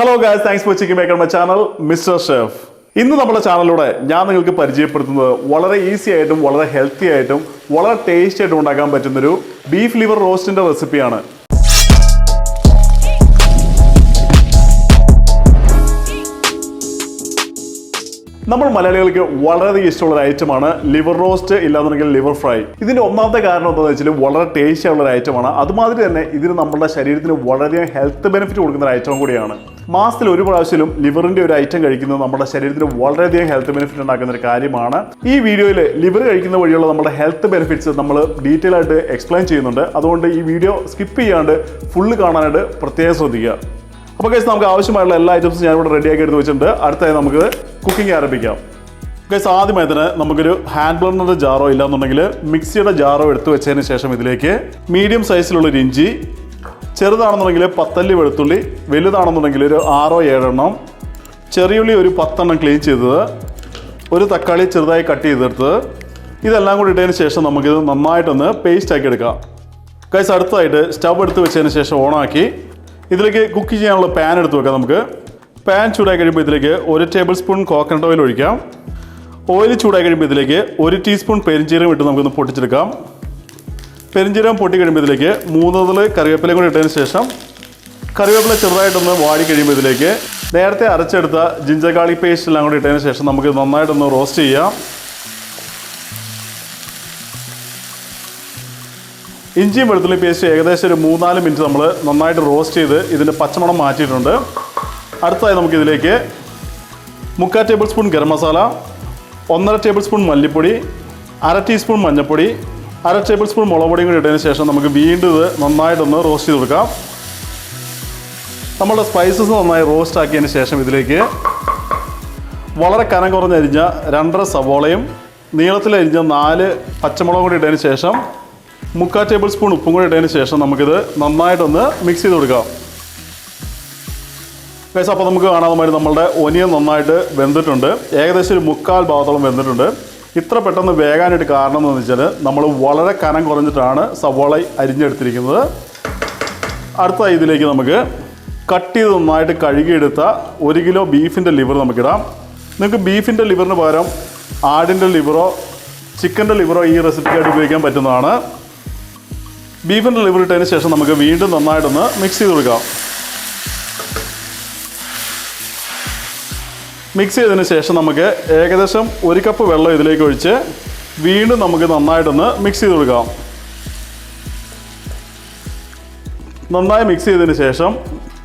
Hello guys, thanks for checking back on my channel, Mr. Chef. ഇന്ന് നമ്മുടെ ചാനലിലൂടെ ഞാൻ നിങ്ങൾക്ക് പരിചയപ്പെടുത്തുന്നത് വളരെ ഈസി ആയിട്ടും വളരെ ഹെൽത്തി ആയിട്ടും വളരെ ടേസ്റ്റി ആയിട്ടും ഉണ്ടാക്കാൻ പറ്റുന്നൊരു ബീഫ് ലിവർ റോസ്റ്റിന്റെ റെസിപ്പിയാണ്. നമ്മൾ മലയാളികൾക്ക് വളരെ ഇഷ്ടമുള്ള ഒരു ഐറ്റമാണ് ലിവർ റോസ്റ്റ് ഇല്ലാന്നുണ്ടെങ്കിൽ ലിവർ ഫ്രൈ. ഇതിന്റെ ഒന്നാമത്തെ കാരണം എന്താണെന്ന് വെച്ചാൽ വളരെ ടേസ്റ്റി ആയിട്ടുള്ള ഒരു ഐറ്റമാണ്. അതുമാതിരി തന്നെ ഇതിന് നമ്മുടെ ശരീരത്തിന് വളരെയധികം ഹെൽത്ത് ബെനിഫിറ്റ് കൊടുക്കുന്ന ഒരു ഐറ്റം കൂടിയാണ്. മാസത്തിൽ ഒരു പ്രാവശ്യം ലിവറിന്റെ ഒരു ഐറ്റം കഴിക്കുന്നത് നമ്മുടെ ശരീരത്തിന് വളരെയധികം ഹെൽത്ത് ബെനിഫിറ്റ് ഉണ്ടാക്കുന്ന ഒരു കാര്യമാണ്. ഈ വീഡിയോയിൽ ലിവർ കഴിക്കുന്ന വഴിയുള്ള നമ്മുടെ ഹെൽത്ത് ബെനിഫിറ്റ്സ് നമ്മൾ ഡീറ്റെയിൽ ആയിട്ട് എക്സ്പ്ലെയിൻ ചെയ്യുന്നുണ്ട്. അതുകൊണ്ട് ഈ വീഡിയോ സ്കിപ്പ് ചെയ്യാണ്ട് ഫുള്ള് കാണാനായിട്ട് പ്രത്യേകം ശ്രദ്ധിക്കുക. അപ്പോൾ ഗൈസ് നമുക്ക് ആവശ്യമായുള്ള എല്ലാ ഐറ്റംസും ഞാനിവിടെ റെഡിയാക്കി എടുത്ത് വെച്ചിട്ടുണ്ട്. അടുത്തായി നമുക്ക് കുക്കിംഗ് ആരംഭിക്കാം. ഗൈസ് ആദ്യമായി തന്നെ നമുക്കൊരു ഹാൻഡ് ബ്ലെൻഡറിൻ്റെ ജാറോ ഇല്ലാന്നുണ്ടെങ്കിൽ മിക്സിയുടെ ജാറോ എടുത്ത് വെച്ചതിന് ശേഷം ഇതിലേക്ക് മീഡിയം സൈസിലുള്ളൊരു ഇഞ്ചി, ചെറുതാണെന്നുണ്ടെങ്കിൽ 10 അല്ലി വെളുത്തുള്ളി, വലുതാണെന്നുണ്ടെങ്കിൽ ഒരു 6-7 എണ്ണം, ചെറിയുള്ളി ഒരു 10 എണ്ണം ക്ലീൻ ചെയ്തത്, ഒരു തക്കാളി ചെറുതായി കട്ട് ചെയ്തെടുത്തത്, ഇതെല്ലാം കൂടി ഇട്ടതിന് ശേഷം നമുക്കിത് നന്നായിട്ടൊന്ന് പേസ്റ്റ് ആക്കി എടുക്കാം. ഗൈസ് അടുത്തതായിട്ട് സ്റ്റവ് എടുത്ത് വെച്ചതിന് ശേഷം ഓണാക്കി ഇതിലേക്ക് കുക്ക് ചെയ്യാനുള്ള പാൻ എടുത്ത് വെക്കാം. നമുക്ക് പാൻ ചൂടായി കഴിയുമ്പോൾ ഇതിലേക്ക് 1 ടേബിൾ സ്പൂൺ കോക്കനട്ട് ഓയിൽ ഒഴിക്കാം. ഓയിൽ ചൂടായി കഴിയുമ്പോൾ ഇതിലേക്ക് 1 ടീസ്പൂൺ പെരിഞ്ചീരകം ഇട്ട് നമുക്കൊന്ന് പൊട്ടിച്ചെടുക്കാം. പെരിഞ്ചീരകം പൊട്ടി കഴിയുമ്പോൾ ഇതിലേക്ക് 3 മുതൽ കറിവേപ്പിലയും കൂടി ഇട്ടതിന് ശേഷം കറിവേപ്പില ചെറുതായിട്ടൊന്ന് വാടി കഴിയുമ്പോൾ ഇതിലേക്ക് നേരത്തെ അരച്ചെടുത്ത ജിഞ്ചർ ഗാർലിക് പേസ്റ്റ് എല്ലാം കൂടി ഇട്ടതിന് ശേഷം നമുക്ക് നന്നായിട്ടൊന്ന് റോസ്റ്റ് ചെയ്യാം. ഇഞ്ചിയും വെളുത്തുള്ളി പേസ്റ്റ് ഏകദേശം ഒരു 3-4 മിനിറ്റ് നമ്മൾ നന്നായിട്ട് റോസ്റ്റ് ചെയ്ത് ഇതിൻ്റെ പച്ചമണം മാറ്റിയിട്ടുണ്ട്. അടുത്തതായി നമുക്കിതിലേക്ക് 3/4 table spoon garam masala, 1.5 table spoon മല്ലിപ്പൊടി, 1/2 ടീസ്പൂൺ മഞ്ഞൾപ്പൊടി, 1/2 ടേബിൾ സ്പൂൺ മുളക് പൊടിയും കൂടി ഇട്ടതിന് ശേഷം നമുക്ക് വീണ്ടും ഇത് നന്നായിട്ടൊന്ന് റോസ്റ്റ് ചെയ്ത് കൊടുക്കാം. നമ്മുടെ സ്പൈസസ് നന്നായി റോസ്റ്റ് ആക്കിയതിന് ശേഷം ഇതിലേക്ക് വളരെ കനം കുറഞ്ഞരിഞ്ഞ 2.5 സവോളയും നീളത്തിലരിഞ്ഞ 4 പച്ചമുളകും കൂടി ഇട്ടതിന് ശേഷം 3/4 ടേബിൾ സ്പൂൺ ഉപ്പും കൂടി ഇട്ടതിന് ശേഷം നമുക്കിത് നന്നായിട്ടൊന്ന് മിക്സ് ചെയ്ത് കൊടുക്കാം. ഗൈസ് അപ്പോൾ നമുക്ക് കാണാതെ നമ്മളുടെ ഒനിയൻ നന്നായിട്ട് വെന്തിട്ടുണ്ട്. ഏകദേശം ഒരു 3/4 ഭാഗത്തോളം വെന്തിട്ടുണ്ട്. ഇത്ര പെട്ടെന്ന് വേകാനായിട്ട് കാരണം എന്ന് വെച്ചാൽ നമ്മൾ വളരെ കനം കുറഞ്ഞിട്ടാണ് സവോള അരിഞ്ഞെടുത്തിരിക്കുന്നത്. അടുത്ത ഇതിലേക്ക് നമുക്ക് കട്ട് ചെയ്ത് നന്നായിട്ട് കഴുകിയെടുത്ത 1 കിലോ ബീഫിൻ്റെ ലിവർ നമുക്കിടാം. നിങ്ങൾക്ക് ബീഫിൻ്റെ ലിവറിന് പകരം ആടിൻ്റെ ലിവറോ ചിക്കൻ്റെ ലിവറോ ഈ റെസിപ്പിക്കായിട്ട് ഉപയോഗിക്കാൻ പറ്റുന്നതാണ്. ബീഫിൻ്റെ ലിവർ ഇട്ടതിന് ശേഷം നമുക്ക് വീണ്ടും നന്നായിട്ടൊന്ന് മിക്സ് ചെയ്ത് കൊടുക്കാം. മിക്സ് ചെയ്തതിന് ശേഷം നമുക്ക് ഏകദേശം 1 കപ്പ് വെള്ളം ഇതിലേക്ക് ഒഴിച്ച് വീണ്ടും നമുക്ക് നന്നായിട്ടൊന്ന് മിക്സ് ചെയ്ത് കൊടുക്കാം. നന്നായി മിക്സ് ചെയ്തതിന് ശേഷം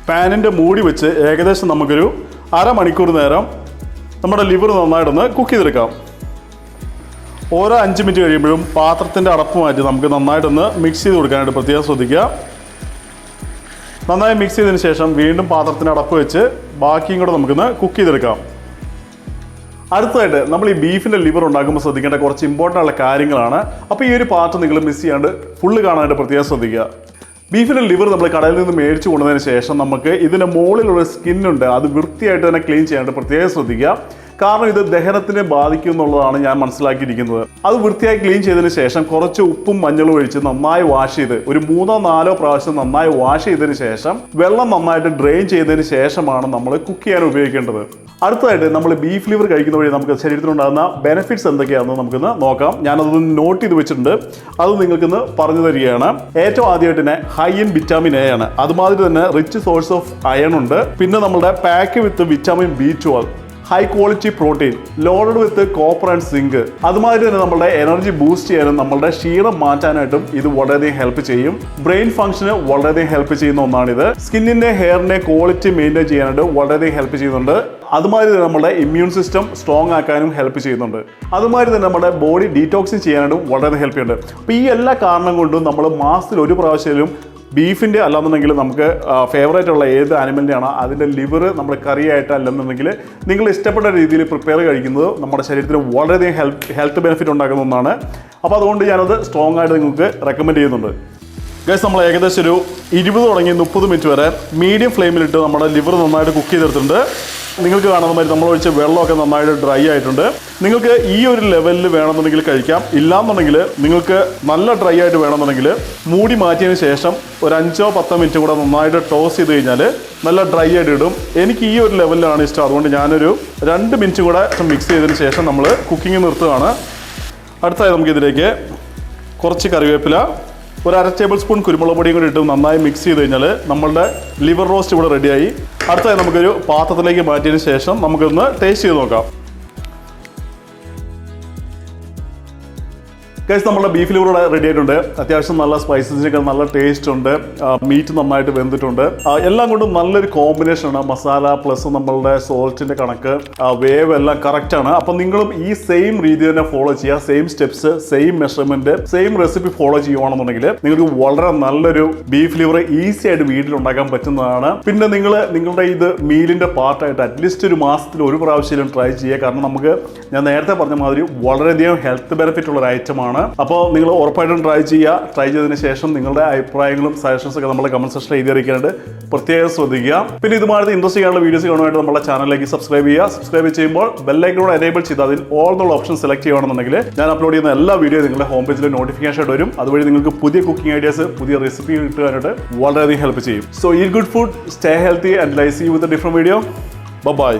പാനിൻ്റെ മൂടി വെച്ച് ഏകദേശം നമുക്കൊരു 1/2 മണിക്കൂർ നേരം നമ്മുടെ ലിവർ നന്നായിട്ടൊന്ന് കുക്ക് ചെയ്തെടുക്കാം. ഓരോ 5 മിനിറ്റ് കഴിയുമ്പോഴും പാത്രത്തിൻ്റെ അടപ്പ് മാറ്റി നമുക്ക് നന്നായിട്ടൊന്ന് മിക്സ് ചെയ്ത് കൊടുക്കാനായിട്ട് പ്രത്യേകം ശ്രദ്ധിക്കുക. നന്നായി മിക്സ് ചെയ്തതിന് ശേഷം വീണ്ടും പാത്രത്തിൻ്റെ അടപ്പ് വെച്ച് ബാക്കിയും കൂടെ നമുക്കൊന്ന് കുക്ക് ചെയ്തെടുക്കാം. അടുത്തതായിട്ട് നമ്മൾ ഈ ബീഫിൻ്റെ ലിവർ ഉണ്ടാക്കുമ്പോൾ ശ്രദ്ധിക്കേണ്ട കുറച്ച് ഇമ്പോർട്ടൻ്റ് ഉള്ള കാര്യങ്ങളാണ്. അപ്പോൾ ഈ ഒരു പാർട്ട് നിങ്ങൾ മിസ് ചെയ്യാണ്ട് ഫുള്ള് കാണാനായിട്ട് പ്രത്യേകം ശ്രദ്ധിക്കുക. ബീഫിൻ്റെ ലിവർ നമ്മൾ കടയിൽ നിന്ന് മേടിച്ച് കൊണ്ടതിന് ശേഷം നമുക്ക് ഇതിൻ്റെ മുകളിലുള്ള സ്കിന്നുണ്ട്, അത് വൃത്തിയായിട്ട് തന്നെ ക്ലീൻ ചെയ്യാനായിട്ട് പ്രത്യേകം ശ്രദ്ധിക്കുക. കാരണം ഇത് ദഹനത്തിനെ ബാധിക്കും എന്നുള്ളതാണ് ഞാൻ മനസ്സിലാക്കിയിരിക്കുന്നത്. അത് വൃത്തിയായി ക്ലീൻ ചെയ്തതിന് ശേഷം കുറച്ച് ഉപ്പും മഞ്ഞളും ഒഴിച്ച് നന്നായി വാഷ് ചെയ്ത് ഒരു 3-4 പ്രാവശ്യം നന്നായി വാഷ് ചെയ്തതിന് ശേഷം വെള്ളം നന്നായിട്ട് ഡ്രെയിൻ ചെയ്തതിന് ശേഷമാണ് നമ്മൾ കുക്ക് ചെയ്യാൻ ഉപയോഗിക്കേണ്ടത്. അടുത്തതായിട്ട് നമ്മൾ ബീഫ് ലിവർ കഴിക്കുന്ന വഴി നമുക്ക് ശരീരത്തിനുണ്ടാകുന്ന ബെനിഫിറ്റ്സ് എന്തൊക്കെയാണെന്ന് നമുക്കൊന്ന് നോക്കാം. ഞാനതൊന്ന് നോട്ട് ചെയ്ത് വെച്ചിട്ടുണ്ട്, അത് നിങ്ങൾക്കൊന്ന് പറഞ്ഞു തരികയാണ്. ഏറ്റവും ആദ്യമായിട്ട് തന്നെ ഹൈ ഇൻ വിറ്റാമിൻ എ ആണ്. അതുമാതിരി തന്നെ റിച്ച് സോഴ്സ് ഓഫ് അയൺ ഉണ്ട്. പിന്നെ നമ്മുടെ pack with vitamin B12, high quality protein, loaded with copper and zinc. അതുമാതിരി തന്നെ നമ്മുടെ എനർജി ബൂസ്റ്റ് ചെയ്യാനും നമ്മുടെ ക്ഷീണം മാറ്റാനായിട്ടും ഇത് വളരെയധികം ഹെൽപ്പ് ചെയ്യും. ബ്രെയിൻ ഫംഗ്ഷന് വളരെയധികം ഹെൽപ്പ് ചെയ്യുന്ന ഒന്നാണിത്. സ്കിന്നിന്റെ ഹെയറിന്റെ ക്വാളിറ്റി മെയിൻറ്റെയിൻ ചെയ്യാനായിട്ട് വളരെയധികം ഹെൽപ്പ് ചെയ്യുന്നുണ്ട്. അതുമാതിരി തന്നെ നമ്മുടെ ഇമ്മ്യൂൺ സിസ്റ്റം സ്ട്രോങ് ആക്കാനും ഹെൽപ്പ് ചെയ്യുന്നുണ്ട്. അതുമാതിരി തന്നെ നമ്മുടെ ബോഡി ഡീറ്റോക്സിൻ ചെയ്യാനായിട്ടും വളരെയധികം ഹെൽപ്പ് ചെയ്യുന്നുണ്ട്. അപ്പോൾ ഈ എല്ലാ കാരണം കൊണ്ടും നമ്മൾ മാസത്തിൽ 1 പ്രാവശ്യം ബീഫിൻ്റെ അല്ലാന്നുണ്ടെങ്കിൽ നമുക്ക് ഫേവറേറ്റ് ഉള്ള ഏത് ആനിമലിൻ്റെയാണോ അതിൻ്റെ ലിവർ നമ്മൾ കറിയായിട്ട് അല്ലെന്നുണ്ടെങ്കിൽ നിങ്ങൾ ഇഷ്ടപ്പെട്ട രീതിയിൽ പ്രിപ്പയർ കഴിക്കുന്നത് നമ്മുടെ ശരീരത്തിന് വളരെയധികം ഹെൽത്ത് ബെനിഫിറ്റ് ഉണ്ടാക്കുന്ന ഒന്നാണ്. അപ്പോൾ അതുകൊണ്ട് ഞാനത് സ്ട്രോങ് ആയിട്ട് നിങ്ങൾക്ക് റെക്കമെൻഡ് ചെയ്യുന്നുണ്ട്. ഗൈസ് നമ്മൾ ഏകദേശം ഒരു 20 തുടങ്ങി 30 മിനിറ്റ് വരെ മീഡിയം ഫ്ലെയിമിലിട്ട് നമ്മുടെ ലിവർ നന്നായിട്ട് കുക്ക് ചെയ്തെടുത്തിട്ടുണ്ട്. നിങ്ങൾക്ക് കാണുന്ന മാതിരി നമ്മൾ ഒഴിച്ച വെള്ളമൊക്കെ നന്നായിട്ട് ഡ്രൈ ആയിട്ടുണ്ട്. നിങ്ങൾക്ക് ഈ ഒരു ലെവലിൽ വേണമെന്നുണ്ടെങ്കിൽ കഴിക്കാം. ഇല്ലാന്നുണ്ടെങ്കിൽ നിങ്ങൾക്ക് നല്ല ഡ്രൈ ആയിട്ട് വേണമെന്നുണ്ടെങ്കിൽ മൂടി മാറ്റിയതിന് ശേഷം ഒരു 5-10 മിനിറ്റ് കൂടെ നന്നായിട്ട് ടോസ് ചെയ്ത് കഴിഞ്ഞാൽ നല്ല ഡ്രൈ ആയിട്ട് ഇടും. എനിക്ക് ഈ ഒരു ലെവലിലാണ് ഇഷ്ടം. അതുകൊണ്ട് ഞാനൊരു 2 മിനിറ്റ് കൂടെ മിക്സ് ചെയ്തതിന് ശേഷം നമ്മൾ കുക്കിംഗ് നിർത്തുകയാണ്. അടുത്തായി നമുക്കിതിലേക്ക് കുറച്ച് കറിവേപ്പില, ഒരു 1/2 ടേബിൾ സ്പൂൺ കുരുമുളക് പൊടിയും കൂടി ഇട്ട് നന്നായി മിക്സ് ചെയ്ത് കഴിഞ്ഞാൽ നമ്മളുടെ ലിവർ റോസ്റ്റ് ഇവിടെ റെഡിയായി. അടുത്തായി നമുക്കൊരു പാത്രത്തിലേക്ക് മാറ്റിയതിന് ശേഷം നമുക്കൊന്ന് ടേസ്റ്റ് ചെയ്ത് നോക്കാം. ഗൈസ്, നമ്മുടെ ബീഫ് ലിവർ ഇവിടെ റെഡി ആയിട്ടുണ്ട്. അത്യാവശ്യം നല്ല സ്പൈസസിനൊക്കെ നല്ല ടേസ്റ്റ് ഉണ്ട്. മീറ്റ് നന്നായിട്ട് വെന്തിട്ടുണ്ട്. എല്ലാം കൊണ്ടും നല്ലൊരു കോമ്പിനേഷനാണ്. മസാല പ്ലസ് നമ്മളുടെ സോൾട്ടിന്റെ കണക്ക്, വേവ് എല്ലാം കറക്റ്റാണ്. അപ്പം നിങ്ങളും ഈ സെയിം രീതി തന്നെ ഫോളോ ചെയ്യുക. Same steps, same measurement, same recipe follow ചെയ്യുവാണെന്നുണ്ടെങ്കിൽ നിങ്ങൾക്ക് വളരെ നല്ലൊരു ബീഫ് ലിവർ ഈസി ആയിട്ട് വീട്ടിൽ ഉണ്ടാക്കാൻ പറ്റുന്നതാണ്. പിന്നെ നിങ്ങളുടെ ഇത് മീലിന്റെ പാർട്ടായിട്ട് അറ്റ്ലീസ്റ്റ് ഒരു മാസത്തിൽ ഒരു പ്രാവശ്യം ട്രൈ ചെയ്യുക. കാരണം നമുക്ക് ഞാൻ നേരത്തെ പറഞ്ഞ മാതിരി വളരെയധികം ഹെൽത്ത് ബെനിഫിറ്റ് ഉള്ള ഒരു ഐറ്റമാണ്. അപ്പോൾ നിങ്ങൾ ഉറപ്പായിട്ടും ട്രൈ ചെയ്യുക. ട്രൈ ചെയ്തതിന് ശേഷം നിങ്ങളുടെ അഭിപ്രായങ്ങളും സജഷൻസ് ഒക്കെ നമ്മുടെ കമന്റ് സെക്ഷനിൽ എഴുതി അറിയിക്കാനായിട്ട് പ്രത്യേകം ശ്രദ്ധിക്കുക. പിന്നെ ഇതുമാതിരി ഇൻട്രസ്റ്റിംഗ് ആയിട്ടുള്ള വീഡിയോസ് കാണുവാനായിട്ട് നമ്മുടെ ചാനലിലേക്ക് സബ്സ്ക്രൈബ് ചെയ്യുക. സബ്സ്ക്രൈബ് ചെയ്യുമ്പോൾ ബെല്ലൈക്കനോട് എനേബിൾ ചെയ്ത് അതിൽ ഓൾ എന്നുള്ള ഓപ്ഷൻ സെലക്ട് ചെയ്യുകയാണെന്നുണ്ടെങ്കിൽ ഞാൻ അപ്ലോഡ് ചെയ്യുന്ന എല്ലാ വീഡിയോ നിങ്ങളുടെ ഹോം പേജിൽ നോട്ടിഫിക്കേഷൻ ആയിട്ട് വരും. അതുവഴി നിങ്ങൾക്ക് പുതിയ കുക്കിംഗ് ഐഡിയാസ്, പുതിയ റെസിപ്പി കിട്ടാനായിട്ട് വളരെയധികം ഹെൽപ്പ് ചെയ്യും. So eat good food, stay healthy and lie see you with a different video. By.